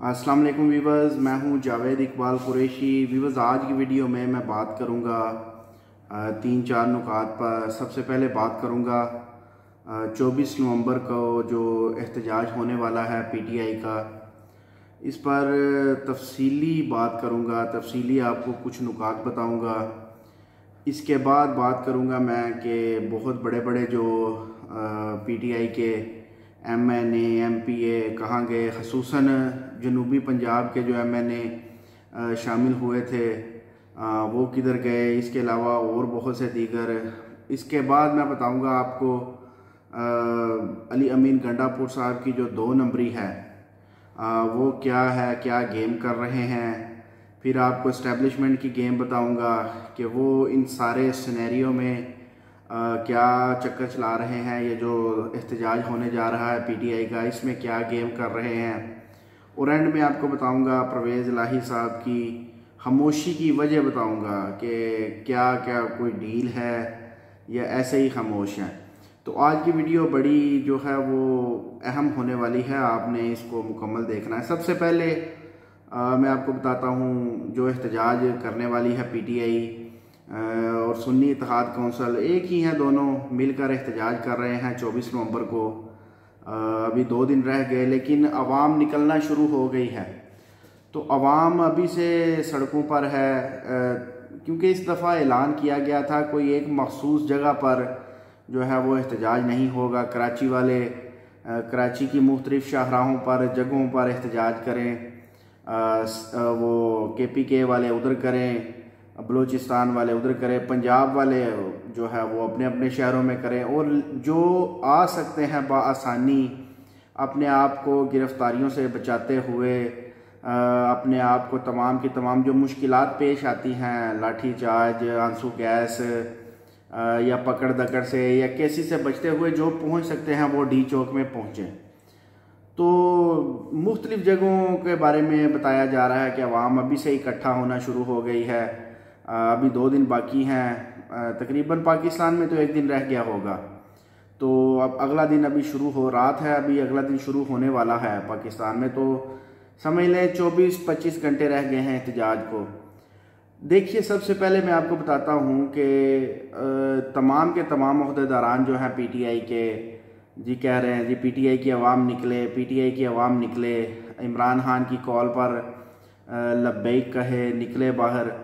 अस्सलाम वालेकुम वीवर्स, मैं हूं जावेद इकबाल कुरैशी। वीवर्स, आज की वीडियो में मैं बात करूंगा 3-4 नुकात पर। सबसे पहले बात करूंगा 24 नवंबर को जो एहतजाज होने वाला है पीटीआई का, इस पर तफसीली बात करूंगा, तफसीली आपको कुछ नुकात बताऊंगा। इसके बाद बात करूंगा मैं कि बहुत बड़े बड़े जो पीटीआई के एमएनए एमपीए कहाँ गए, ख़ुसूसन जनूबी पंजाब के जो एमएनए शामिल हुए थे वो किधर गए। इसके अलावा और बहुत से दीगर। इसके बाद मैं बताऊंगा आपको अली अमीन गंडापुर साहब की जो 2 नंबरी है वो क्या है, क्या गेम कर रहे हैं। फिर आपको इस्टेब्लिशमेंट की गेम बताऊंगा कि वो इन सारे सिनेरियो में क्या चक्कर चला रहे हैं। ये जो एहतजाज होने जा रहा है पीटीआई का, इसमें क्या गेम कर रहे हैं। और एंड में आपको बताऊंगा परवेज़ इलाही साहब की खामोशी की वजह बताऊंगा कि क्या क्या कोई डील है या ऐसे ही खामोश हैं। तो आज की वीडियो बड़ी जो है वो अहम होने वाली है, आपने इसको मुकम्मल देखना है। सबसे पहले मैं आपको बताता हूँ जो एहतजाज करने वाली है पीटीआई और सुन्नी इत्तेहाद कौंसिल, एक ही हैं, दोनों मिलकर एहतजाज कर रहे हैं 24 नवंबर को। अभी 2 दिन रह गए लेकिन अवाम निकलना शुरू हो गई है। तो अवाम अभी से सड़कों पर है क्योंकि इस दफ़ा ऐलान किया गया था कोई एक मखसूस जगह पर जो है वो एहतजाज नहीं होगा। कराची वाले कराची की मुख्तलिफ शाहराहों पर जगहों पर एहतजाज करें, वो KPK वाले उधर करें, बलूचिस्तान वाले उधर करें, पंजाब वाले जो है वो अपने अपने शहरों में करें। और जो आ सकते हैं बआसानी अपने आप को गिरफ्तारियों से बचाते हुए अपने आप को तमाम की तमाम जो मुश्किलात पेश आती हैं, लाठी चार्ज, आंसू गैस या पकड़ दकड़ से या केसी से बचते हुए जो पहुंच सकते हैं वो डी चौक में पहुंचे। तो मुख्तलिफ जगहों के बारे में बताया जा रहा है कि अवाम अभी से इकट्ठा होना शुरू हो गई है। अभी 2 दिन बाकी हैं, तकरीबन पाकिस्तान में तो 1 दिन रह गया होगा। तो अब अगला दिन अभी शुरू हो, रात है अभी, अगला दिन शुरू होने वाला है पाकिस्तान में। तो समझ लें 24-25 घंटे रह गए हैं एहतजाज को। देखिए, सबसे पहले मैं आपको बताता हूँ कि तमाम के तमाम ओहदेदारान जो हैं पीटीआई के जी कह रहे हैं जी पीटीआई की अवाम निकले, पीटीआई की अवाम निकले, इमरान खान की कॉल पर लब्बैक कहे, निकले बाहर।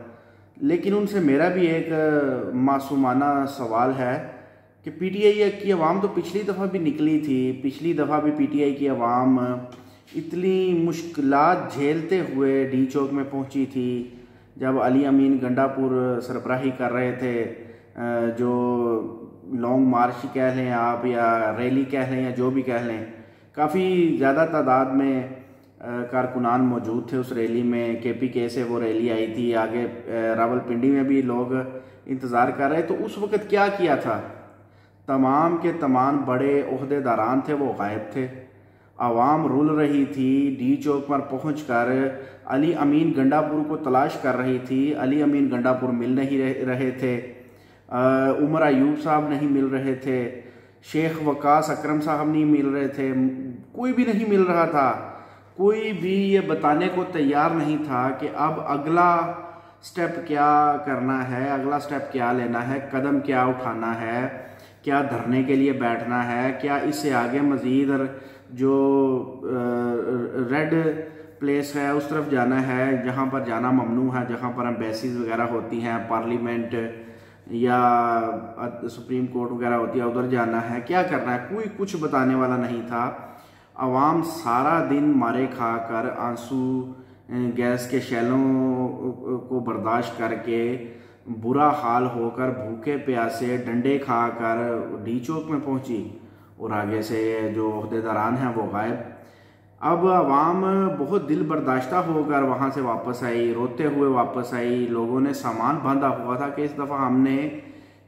लेकिन उनसे मेरा भी एक मासूमाना सवाल है कि पीटीआई की अवाम तो पिछली दफ़ा भी निकली थी, पिछली दफ़ा भी पीटीआई की अवाम इतनी मुश्किलात झेलते हुए डी चौक में पहुंची थी जब अली अमीन गंडापुर सरबराही कर रहे थे। जो लॉन्ग मार्च कह लें आप या रैली कह लें या जो भी कह लें, काफ़ी ज़्यादा तादाद में कारकुनान मौजूद थे उस रैली में। KPK से वो रैली आई थी, आगे रावलपिंडी में भी लोग इंतज़ार कर रहे। तो उस वक़्त क्या किया था, तमाम के तमाम बड़े ओहदेदारान थे वो गायब थे। आवाम रुल रही थी, डी चौक पर पहुंचकर अली अमीन गंडापुर को तलाश कर रही थी। अली अमीन गंडापुर मिल नहीं रहे थे, उमर अयूब साहब नहीं मिल रहे थे, शेख वकास अकरम साहब नहीं मिल रहे थे, कोई भी नहीं मिल रहा था। कोई भी ये बताने को तैयार नहीं था कि अब अगला स्टेप क्या करना है, अगला स्टेप क्या लेना है, कदम क्या उठाना है, क्या धरने के लिए बैठना है, क्या इससे आगे मज़ीद जो रेड प्लेस है उस तरफ जाना है जहाँ पर जाना ममनू है, जहाँ पर एम्बेसीज वगैरह होती हैं, पार्लियामेंट या सुप्रीम कोर्ट वगैरह होती है, उधर जाना है, क्या करना है। कोई कुछ बताने वाला नहीं था। अवाम सारा दिन मारे खा कर, आंसू गैस के शैलों को बर्दाश्त करके, बुरा हाल होकर, भूखे प्यासे डंडे खाकर डी चौक में पहुंची और आगे से जो ओहदेदारान हैं वो गायब। अब अवाम बहुत दिल बर्दाश्ता होकर वहाँ से वापस आई, रोते हुए वापस आई। लोगों ने सामान बांधा हुआ था कि इस दफ़ा हमने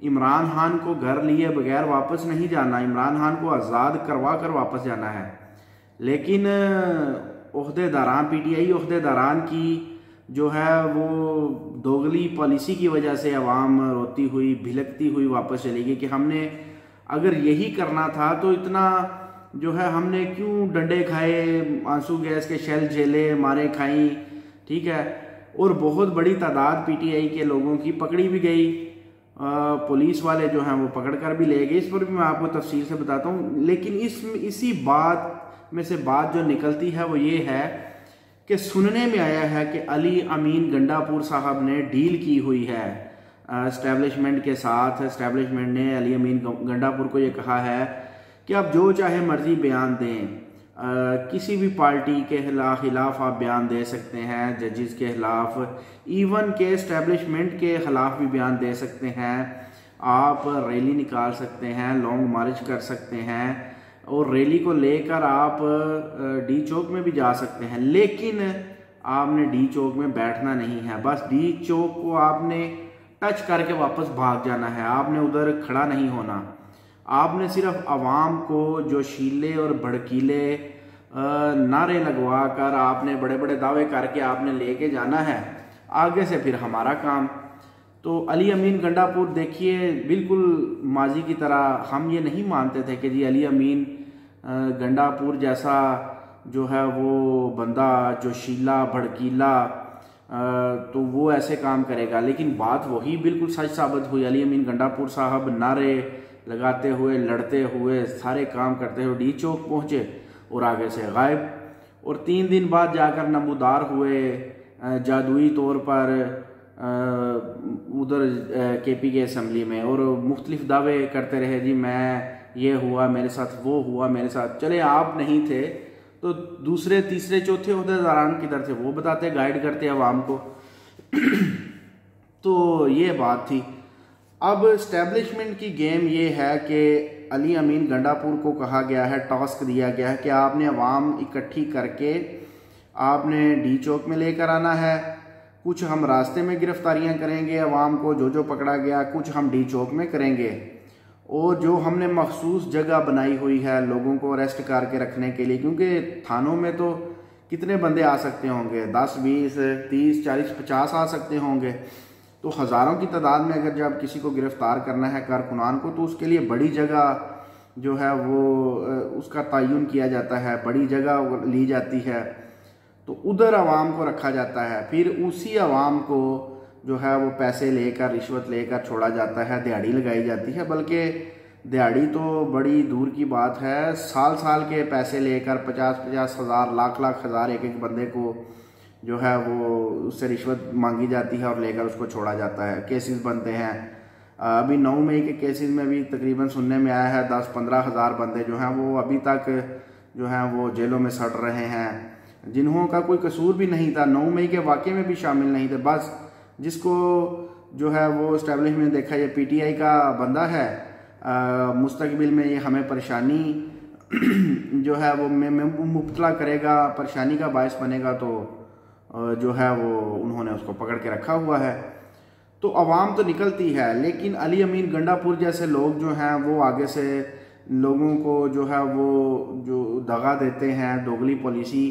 इमरान खान को घर लिए बगैर वापस नहीं जाना, इमरान खान को आज़ाद करवा कर वापस जाना है। लेकिन ओहदेदारान, पीटीआई ओहदेदारान की जो है वो दोगली पॉलिसी की वजह से अवाम रोती हुई भिलकती हुई वापस चली गई कि हमने अगर यही करना था तो इतना जो है हमने क्यों डंडे खाए, आंसू गैस के शेल झेले, मारे खाई, ठीक है। और बहुत बड़ी तादाद पीटीआई के लोगों की पकड़ी भी गई, पुलिस वाले जो हैं वो पकड़ कर भी ले गए। इस पर भी मैं आपको तफसील से बताता हूँ। लेकिन इसी बात में से बात जो निकलती है वो ये है कि सुनने में आया है कि अली अमीन गंडापुर साहब ने डील की हुई है एस्टेब्लिशमेंट के साथ। एस्टेब्लिशमेंट ने अली अमीन गंडापुर को ये कहा है कि आप जो चाहे मर्जी बयान दें, किसी भी पार्टी के खिलाफ आप बयान दे सकते हैं, जजेस के खिलाफ, इवन के एस्टेब्लिशमेंट के खिलाफ भी बयान दे सकते हैं, आप रैली निकाल सकते हैं, लॉन्ग मार्च कर सकते हैं और रैली को लेकर आप डी चौक में भी जा सकते हैं। लेकिन आपने डी चौक में बैठना नहीं है, बस डी चौक को आपने टच करके वापस भाग जाना है, आपने उधर खड़ा नहीं होना। आपने सिर्फ आवाम को जोशीले और भड़कीले नारे लगवा कर, आपने बड़े बड़े दावे करके आपने लेके जाना है, आगे से फिर हमारा काम। तो अली अमीन गंडापुर देखिए, बिल्कुल माजी की तरह हम ये नहीं मानते थे कि जी अली अमीन गंडापुर जैसा जो है वो बंदा जोशीला भड़कीला तो वो ऐसे काम करेगा। लेकिन बात वही बिल्कुल सच साबित हुई। अली अमीन गंडापुर साहब नारे लगाते हुए, लड़ते हुए, सारे काम करते हुए डी चौक पहुँचे और आगे से गायब। और 3 दिन बाद जाकर नमूदार हुए जादुई तौर पर उधर केपी के असम्बली में, और मुख्तलिफ दावे करते रहे, जी मैं ये हुआ मेरे साथ, वो हुआ मेरे साथ। चले आप नहीं थे तो दूसरे तीसरे चौथे अहदेदारान किधर थे, वो बताते, गाइड करते अवाम को। तो ये बात थी। अब एस्टेब्लिशमेंट की गेम ये है कि अली अमीन गंडापुर को कहा गया है, टास्क दिया गया है कि आपने अवाम इकट्ठी करके आपने डी चौक में लेकर आना है। कुछ हम रास्ते में गिरफ्तारियां करेंगे अवाम को, जो पकड़ा गया, कुछ हम डी चौक में करेंगे। और जो हमने मखसूस जगह बनाई हुई है लोगों को अरेस्ट करके रखने के लिए, क्योंकि थानों में तो कितने बंदे आ सकते होंगे, 10, 20, 30, 40, 50 आ सकते होंगे। तो हज़ारों की तादाद में अगर जब किसी को गिरफ्तार करना है कारकुनान को, तो उसके लिए बड़ी जगह जो है वो उसका तयन किया जाता है, बड़ी जगह ली जाती है, तो उधर आवाम को रखा जाता है। फिर उसी आवाम को जो है वो पैसे लेकर, रिश्वत लेकर छोड़ा जाता है, दिहाड़ी लगाई जाती है। बल्कि दिहाड़ी तो बड़ी दूर की बात है, साल साल के पैसे लेकर 50-50 हज़ार, लाख हज़ार एक बंदे को जो है वो उससे रिश्वत मांगी जाती है और लेकर उसको छोड़ा जाता है। केसेस बनते हैं। अभी 9 मई के केसेस में भी तकरीबन सुनने में आया है 10-15 हज़ार बंदे जो हैं वो अभी तक जो हैं वो जेलों में सड़ रहे हैं, जिन्हों का कोई कसूर भी नहीं था, 9 मई के वाक़े में भी शामिल नहीं थे। बस जिसको जो है वो एस्टेब्लिशमेंट देखा ये पीटीआई का बंदा है, मुस्तकबिल में ये हमें परेशानी जो है वो मुब्तला करेगा, परेशानी का बायस बनेगा, तो जो है वो उन्होंने उसको पकड़ के रखा हुआ है। तो अवाम तो निकलती है, लेकिन अली अमीन गंडापुर जैसे लोग जो हैं वो आगे से लोगों को जो है वो जो दगा देते हैं, दोगली पॉलिसी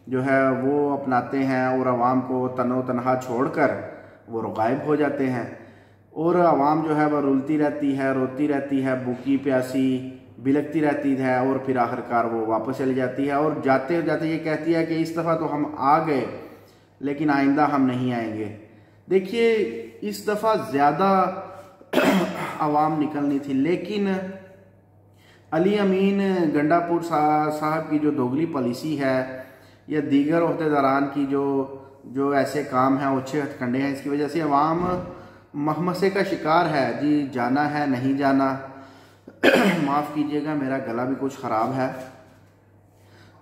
जो है वो अपनाते हैं और अवाम को तनो तनहा छोड़कर वो गायब हो जाते हैं। और अवाम जो है वह रुलती रहती है, रोती रहती है, भूखी प्यासी बिलकती रहती है, और फिर आखिरकार वो वापस चली जाती है और जाते जाते ये कहती है कि इस दफ़ा तो हम आ गए लेकिन आइंदा हम नहीं आएंगे। देखिए इस दफ़ा ज़्यादा अवाम निकलनी थी, लेकिन अली अमीन गंडापुर साहब की जो दोगली पॉलिसी है या दीगर अहदेदारान की जो ऐसे काम हैं, अच्छे हथकंडे हैं, इसकी वजह से अवाम महमसे का शिकार है। जी जाना है नहीं जाना, माफ़ कीजिएगा मेरा गला भी कुछ ख़राब है।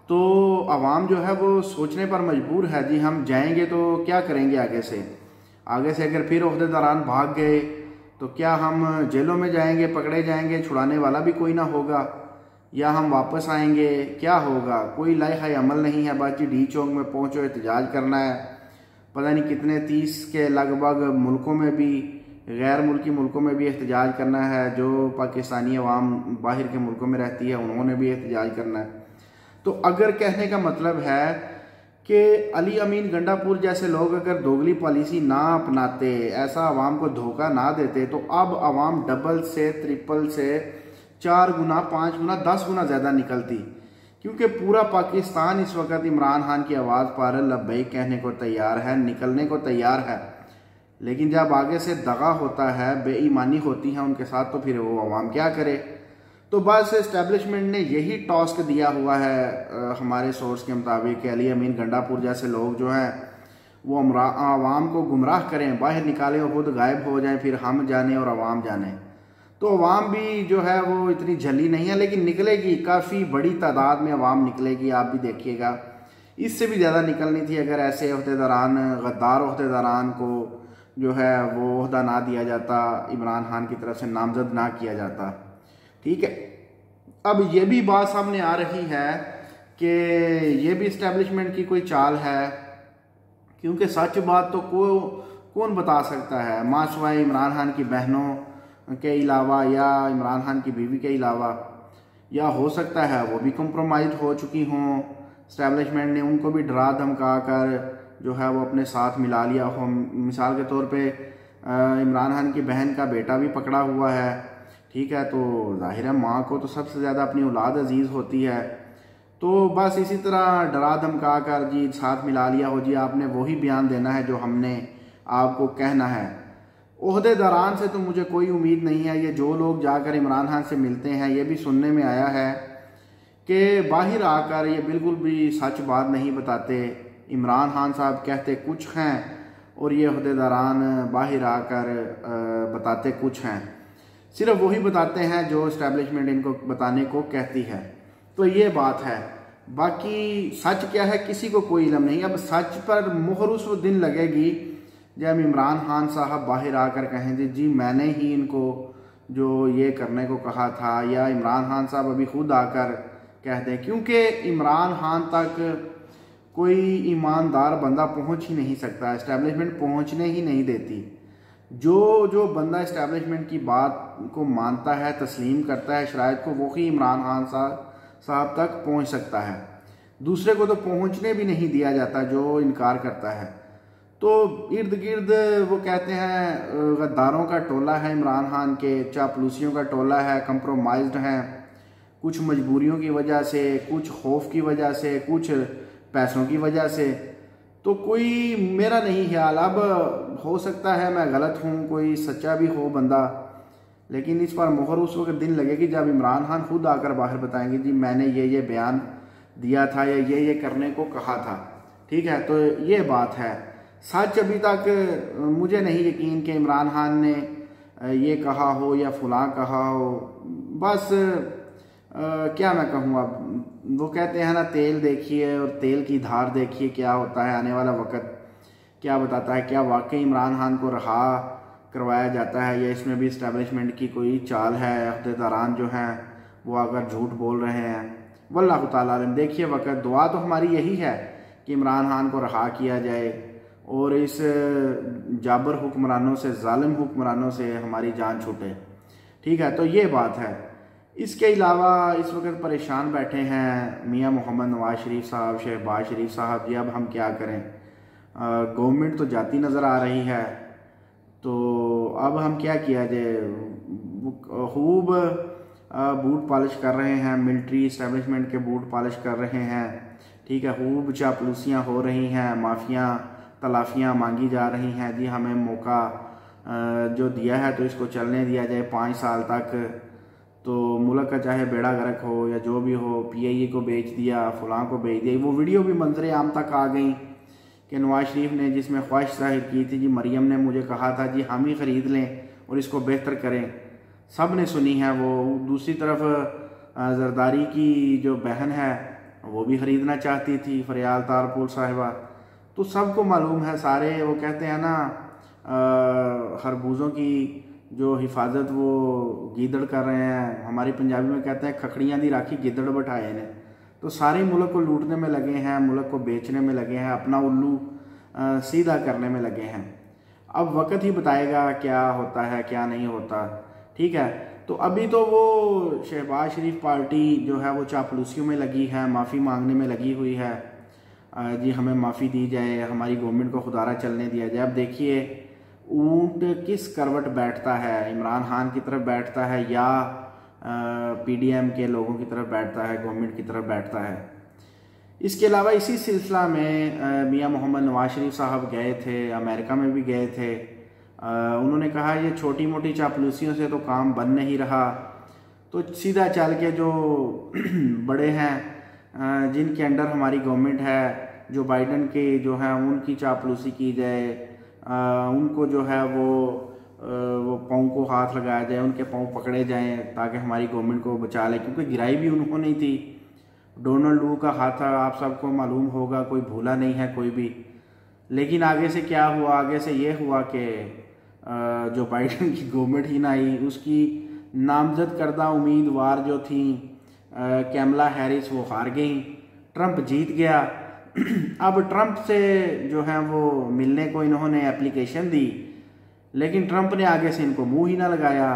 तो अवाम जो है वो सोचने पर मजबूर है, जी हम जाएंगे तो क्या करेंगे आगे से अगर फिर अहदेदारान भाग गए तो क्या हम जेलों में जाएंगे, पकड़े जाएंगे, छुड़ाने वाला भी कोई ना होगा, या हम वापस आएंगे, क्या होगा? कोई लाइक़ अमल नहीं है। बस जी डी चौक में पहुँचो, एहतजाज करना है। पता नहीं कितने 30 के लगभग मुल्कों में भी, गैर मुल्की मुल्कों में भी एहतजाज करना है। जो पाकिस्तानी अवाम बाहर के मुल्कों में रहती है उन्होंने भी एहतजाज करना है। तो अगर कहने का मतलब है कि अली अमीन गंडापुर जैसे लोग अगर दोगली पॉलिसी ना अपनाते, ऐसा अवाम को धोखा ना देते, तो अब अवाम डबल से, ट्रिपल से, 4 गुना, 5 गुना, 10 गुना ज़्यादा निकलती, क्योंकि पूरा पाकिस्तान इस वक्त इमरान खान की आवाज़ पर लब्बैक कहने को तैयार है, निकलने को तैयार है। लेकिन जब आगे से दगा होता है, बेईमानी होती है उनके साथ, तो फिर वो अवाम क्या करे। तो बस इस्टेब्लिशमेंट ने यही टास्क दिया हुआ है हमारे सोर्स के मुताबिक कि अली अमीन गंडापुर जैसे लोग जो हैं वो अवाम को गुमराह करें, बाहर निकालें और खुद गायब हो जाएं, फिर हम जाने और अवाम जाने। तो अवाम भी जो है वो इतनी झली नहीं है, लेकिन निकलेगी, काफ़ी बड़ी तादाद में अवाम निकलेगी, आप भी देखिएगा। इससे भी ज़्यादा निकलनी थी अगर ऐसे अहदेदारान, गद्दार अहदेदारान को जो है वो ओहदा ना दिया जाता, इमरान खान की तरफ से नामजद ना किया जाता। ठीक है, अब ये भी बात सामने आ रही है कि ये भी इस्टेब्लिशमेंट की कोई चाल है, क्योंकि सच बात तो कौन बता सकता है, माशवाए इमरान खान की बहनों के अलावा या इमरान खान की बीवी के अलावा, या हो सकता है वो भी कंप्रोमाइज हो चुकी हों, इस्टेब्लिशमेंट ने उनको भी डरा धमका कर जो है वो अपने साथ मिला लिया हो। मिसाल के तौर पे इमरान खान की बहन का बेटा भी पकड़ा हुआ है। ठीक है, तो जाहिर है माँ को तो सबसे ज़्यादा अपनी औलाद अजीज़ होती है। तो बस इसी तरह डरा धमका कर जी साथ मिला लिया हो, जी आपने वही बयान देना है जो हमने आपको कहना है। ओहदेदारान से तो मुझे कोई उम्मीद नहीं है। ये जो लोग जाकर इमरान खान से मिलते हैं, ये भी सुनने में आया है कि बाहर आकर ये बिल्कुल भी सच बात नहीं बताते। इमरान खान साहब कहते कुछ हैं और ये ओहदेदारान बाहर आकर बताते कुछ हैं। सिर्फ वही बताते हैं जो इस्टेब्लिशमेंट इनको बताने को कहती है। तो ये बात है, बाकी सच क्या है किसी को कोई इल्म नहीं। अब सच पर मुहर उस दिन लगेगी जब इमरान खान साहब बाहर आकर कहेंगे जी मैंने ही इनको जो ये करने को कहा था, या इमरान खान साहब अभी खुद आकर कहते हैं, क्योंकि इमरान खान तक कोई ईमानदार बंदा पहुंच ही नहीं सकता, इस्टेब्लिशमेंट पहुंचने ही नहीं देती। जो बंदा इस्टेब्लिशमेंट की बात को मानता है, तस्लीम करता है शराइत को, वो ही इमरान खान साहब तक पहुंच सकता है। दूसरे को तो पहुंचने भी नहीं दिया जाता जो इनकार करता है। तो इर्द गिर्द वो कहते हैं गद्दारों का टोला है इमरान खान के, चापलूसियों का टोला है, कंप्रोमाइज्ड हैं, कुछ मजबूरियों की वजह से, कुछ खौफ की वजह से, कुछ पैसों की वजह से। तो कोई मेरा नहीं ख्याल, अब हो सकता है मैं गलत हूँ, कोई सच्चा भी हो बंदा, लेकिन इस पर मोहर उस वक्त दिन लगेगी जब इमरान खान खुद आकर बाहर बताएंगे जी मैंने ये बयान दिया था या ये करने को कहा था। ठीक है, तो ये बात है। सच अभी तक मुझे नहीं यकीन कि इमरान खान ने ये कहा हो या फलां कहा हो। बस क्या मैं कहूँ, अब वो कहते हैं ना तेल देखिए और तेल की धार देखिए, क्या होता है आने वाला वक्त क्या बताता है। क्या वाकई इमरान खान को रहा करवाया जाता है या इसमें भी इस्टेब्लिशमेंट की कोई चाल है, अहदेदारान जो हैं वो अगर झूठ बोल रहे हैं, वल्लाहु ताला आलम। देखिए वक्त, दुआ तो हमारी यही है कि इमरान खान को रहा किया जाए और इस जाबर हुक्मरानों से, जालिम हुक्मरानों से हमारी जान छूटे। ठीक है, तो ये बात है। इसके अलावा इस वक्त परेशान बैठे हैं मियां मोहम्मद नवाज शरीफ साहब, शहबाज शरीफ साहब जी। अब हम क्या करें, गवर्नमेंट तो जाती नज़र आ रही है, तो अब हम क्या किया जाए। खूब बूट पॉलिश कर रहे हैं, मिलिट्री इस्टेब्लिशमेंट के बूट पॉलिश कर रहे हैं। ठीक है, खूब चापलूसियाँ हो रही हैं, माफिया तलाफियाँ मांगी जा रही हैं जी हमें मौका जो दिया है तो इसको चलने दिया जाए 5 साल तक, तो मुल्क का चाहे बेड़ा गर्क हो या जो भी हो, PIA को बेच दिया, फलां को बेच दिया। वो वीडियो भी मंजर आम तक आ गई कि नवाज शरीफ ने जिसमें ख्वाहिश जाहिर की थी जी मरियम ने मुझे कहा था जी हम ही ख़रीद लें और इसको बेहतर करें, सब ने सुनी है वो। दूसरी तरफ जरदारी की जो बहन है वो भी ख़रीदना चाहती थी, फरियाल तारपुर साहिबा। तो सबको मालूम है, सारे वो कहते हैं ना खरबूजों की जो हिफाजत वो गीदड़ कर रहे हैं, हमारी पंजाबी में कहते हैं खखड़ियाँ दी राखी गिदड़ बैठाए ने। तो सारे मुल्क को लूटने में लगे हैं, मुल्क को बेचने में लगे हैं, अपना उल्लू सीधा करने में लगे हैं। अब वक्त ही बताएगा क्या होता है क्या नहीं होता। ठीक है, तो अभी तो वो शहबाज शरीफ पार्टी जो है वो चापलूसियों में लगी है, माफ़ी मांगने में लगी हुई है जी हमें माफ़ी दी जाए, हमारी गवर्नमेंट को खुदारा चलने दिया जाए। अब देखिए ऊंट किस करवट बैठता है, इमरान खान की तरफ बैठता है या PDM के लोगों की तरफ बैठता है, गवर्नमेंट की तरफ बैठता है। इसके अलावा इसी सिलसिला में मियां मोहम्मद नवाज शरीफ साहब गए थे, अमेरिका में भी गए थे। उन्होंने कहा ये छोटी मोटी चापलूसियों से तो काम बन नहीं रहा, तो सीधा चल के जो बड़े हैं जिनके अंडर हमारी गवर्नमेंट है, जो बाइडन के जो हैं उनकी चापलूसी की जाए, उनको जो है वो पाँव को हाथ लगाया जाए, उनके पाँव पकड़े जाएं ताकि हमारी गवर्नमेंट को बचा ले, क्योंकि गिराई भी उन्होंने थी। डोनाल्ड ट्रंप का हाथ आप सबको मालूम होगा, कोई भूला नहीं है कोई भी। लेकिन आगे से क्या हुआ, आगे से ये हुआ कि जो बाइडन की गवर्नमेंट ही ना आई, उसकी नामजद करदा उम्मीदवार जो थी कैमला हैरिस, वो हार गई, ट्रंप जीत गया। अब ट्रंप से जो है वो मिलने को इन्होंने एप्लीकेशन दी, लेकिन ट्रंप ने आगे से इनको मुंह ही ना लगाया।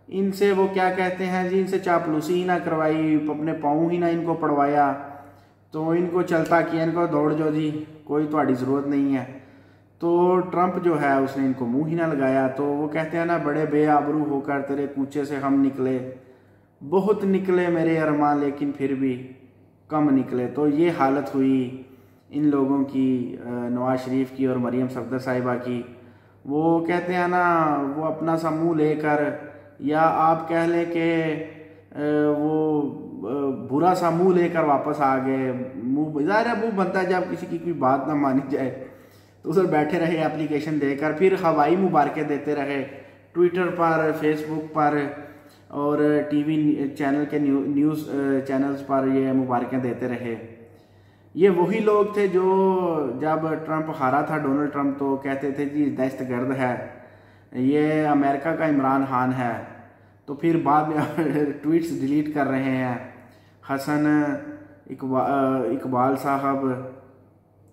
इनसे वो क्या कहते हैं जी, इनसे चापलूसी ही ना करवाई, अपने पाँव ही ना इनको पड़वाया, तो इनको चलता किया, इनको दौड़ जाओ जी, कोई तुम्हारी ज़रूरत नहीं है। तो ट्रंप जो है उसने इनको मुंह ही ना लगाया। तो वो कहते हैं ना, बड़े बेआबरू होकर तेरे कूचे से हम निकले, बहुत निकले मेरे अरमान लेकिन फिर भी कम निकले। तो ये हालत हुई इन लोगों की, नवाज शरीफ की और मरियम सफदर साहिबा की। वो कहते हैं ना, वो अपना सा मुँह लेकर, या आप कह लें कि वो बुरा सा मुंह लेकर वापस आ गए। मुंह ज़ाहिर है मुंह बनता है जब किसी की कोई बात ना मानी जाए, तो उधर बैठे रहे एप्लीकेशन देकर, फिर हवाई मुबारकें देते रहे ट्विटर पर, फेसबुक पर और टीवी चैनल के न्यूज़ चैनल्स पर ये मुबारकें देते रहे। ये वही लोग थे जो जब ट्रंप हारा था, डोनाल्ड ट्रंप, तो कहते थे जी दहशतगर्द है, ये अमेरिका का इमरान खान है। तो फिर बाद में ट्वीट्स डिलीट कर रहे हैं। हसन इकबाल साहब,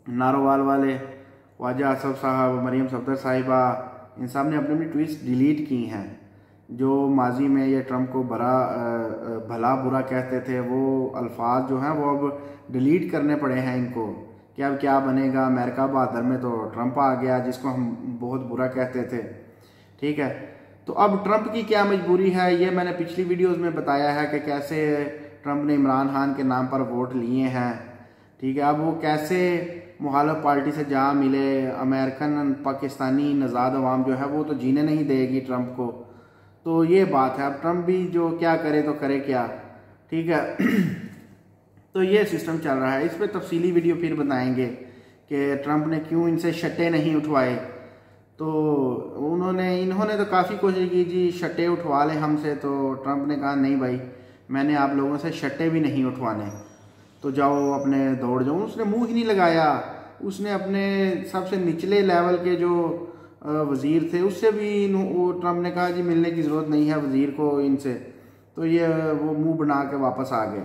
नारोवाल वाले, ख्वाजा असफ साहब, मरियम सफदर साहिबा, इन सब ने अपनी अपनी ट्वीट्स डिलीट की हैं। जो माजी में ये ट्रंप को भला बुरा कहते थे, वो अल्फाज जो हैं वो अब डिलीट करने पड़े हैं इनको, कि अब क्या बनेगा। अमेरिका बहादुर में तो ट्रंप आ गया, जिसको हम बहुत बुरा कहते थे। ठीक है, तो अब ट्रंप की क्या मजबूरी है, ये मैंने पिछली वीडियोस में बताया है कि कैसे ट्रंप ने इमरान खान के नाम पर वोट लिए हैं। ठीक है, अब वो कैसे मुखालिफ पार्टी से जा मिले। अमेरिकन पाकिस्तानी नज़ाद अवाम जो है वो तो जीने नहीं देगी ट्रंप को। तो ये बात है, अब ट्रंप भी जो क्या करे तो करे क्या। ठीक है तो ये सिस्टम चल रहा है। इस पर तफसीली वीडियो फिर बताएंगे कि ट्रंप ने क्यों इनसे शट्टे नहीं उठवाए। तो इन्होंने तो काफ़ी कोशिश की जी, शट्टे उठवा लें हमसे, तो ट्रंप ने कहा नहीं भाई, मैंने आप लोगों से शट्टे भी नहीं उठवाने, तो जाओ अपने दौड़ जाओ। उसने मुंह ही नहीं लगाया। उसने अपने सबसे निचले लेवल के जो वज़ीर थे उससे भी ट्रंप ने कहा जी मिलने की ज़रूरत नहीं है वज़ीर को इनसे, तो ये वो मुंह बना के वापस आ गए।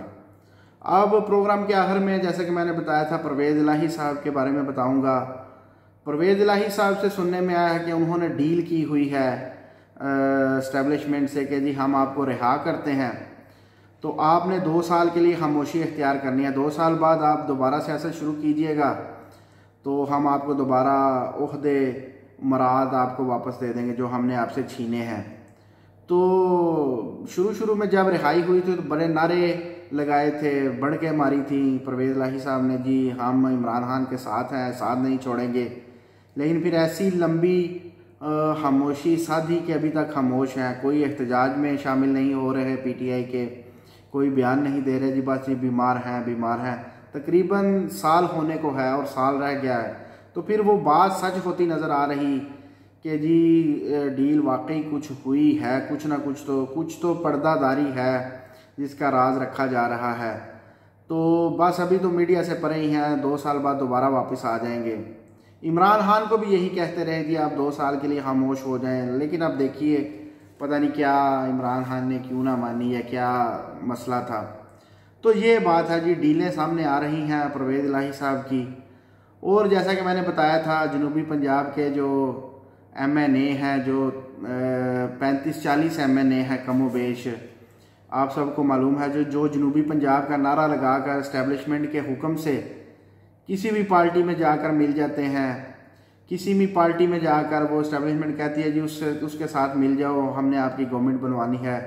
अब प्रोग्राम के आखिर में जैसे कि मैंने बताया था, परवेज़ इलाही साहब के बारे में बताऊंगा। परवेज़ इलाही साहब से सुनने में आया है कि उन्होंने डील की हुई है एस्टेब्लिशमेंट से कि जी हम आपको रिहा करते हैं, तो आपने 2 साल के लिए खामोशी इख्तियार करनी है। 2 साल बाद आप दोबारा सियासत शुरू कीजिएगा तो हम आपको दोबारा ओहदे मराद आपको वापस दे देंगे जो हमने आपसे छीने हैं। तो शुरू में जब रिहाई हुई थी तो बड़े नारे लगाए थे, बढ़ के मारी थी परवेज़ इलाही साहब ने, जी हम इमरान खान के साथ हैं, साथ नहीं छोड़ेंगे। लेकिन फिर ऐसी लंबी खामोशी साधी कि अभी तक खामोश हैं, कोई एहतजाज में शामिल नहीं हो रहे PTI के, कोई बयान नहीं दे रहे जी बस ये बीमार हैं। तकरीबन साल होने को है और साल रह गया है। तो फिर वो बात सच होती नज़र आ रही कि जी डील वाकई कुछ हुई है, कुछ तो पर्दादारी है जिसका राज रखा जा रहा है। तो बस अभी तो मीडिया से परे ही हैं, 2 साल बाद दोबारा वापस आ जाएंगे। इमरान खान को भी यही कहते रहे जी आप 2 साल के लिए खामोश हो जाएं, लेकिन अब देखिए पता नहीं क्या इमरान खान ने क्यों ना मानी या क्या मसला था। तो ये बात है जी, डीलें सामने आ रही हैं परवेज़ इलाही साहब की। और जैसा कि मैंने बताया था, जनूबी पंजाब के जो MNA हैं, जो 35-40 MNA हैं कमोबेश, आप सबको मालूम है, जो जनूबी पंजाब का नारा लगाकर एस्टेब्लिशमेंट के हुक्म से किसी भी पार्टी में जाकर मिल जाते हैं। किसी भी पार्टी में जाकर वो एस्टेब्लिशमेंट कहती है जी उसके साथ मिल जाओ, हमने आपकी गवर्नमेंट बनवानी है।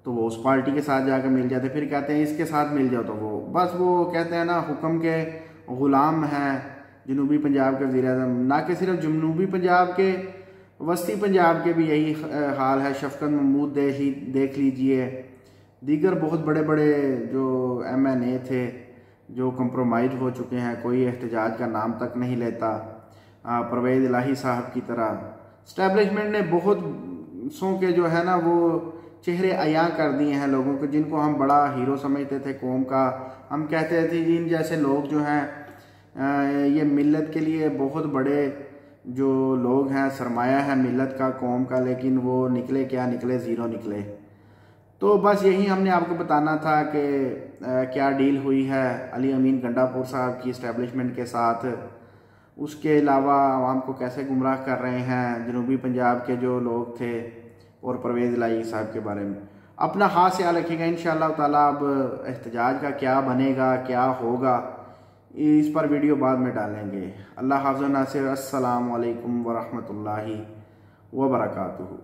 तो वो उस पार्टी के साथ जाकर मिल जाते, फिर कहते हैं इसके साथ मिल जाओ तो वो बस वो कहते हैं ना हुक्म के ग़ुलाम हैं जनूबी पंजाब के वज़ीर-ए-आज़म। ना कि सिर्फ जनूबी पंजाब के, वस्ती पंजाब के भी यही हाल है। शफकत महमूद देख लीजिए, दीगर बहुत बड़े बड़े जो MNA थे जो कंप्रोमाइज़ हो चुके हैं, कोई एहतजाज का नाम तक नहीं लेता। परवेज़ इलाही साहब की तरह इस्टेब्लिशमेंट ने बहुत सौ के जो है ना वो चेहरे अयां कर दिए हैं लोगों को, जिनको हम बड़ा हीरो समझते थे कौम का। हम कहते थे जिन जैसे लोग जो हैं ये मिल्लत के लिए बहुत बड़े जो लोग हैं, सरमाया है मिल्लत का, कौम का, लेकिन वो निकले क्या निकले, ज़ीरो निकले। तो बस यही हमने आपको बताना था कि क्या डील हुई है अली अमीन गंडापुर साहब की इस्टेब्लिशमेंट के साथ। उसके अलावा आवाम को कैसे गुमराह कर रहे हैं जनूबी पंजाब के जो लोग थे, और परवेज़ इलाही साहब के बारे में। अपना खास ख्याल रखिएगा। इंशाअल्लाह ताला अब एहतजाज का क्या बनेगा, क्या होगा, इस पर वीडियो बाद में डालेंगे। अल्लाह हाफ़िज़ नासिर। अस्सलामु अलैकुम वरहमतुल्लाहि वबरकातुहू।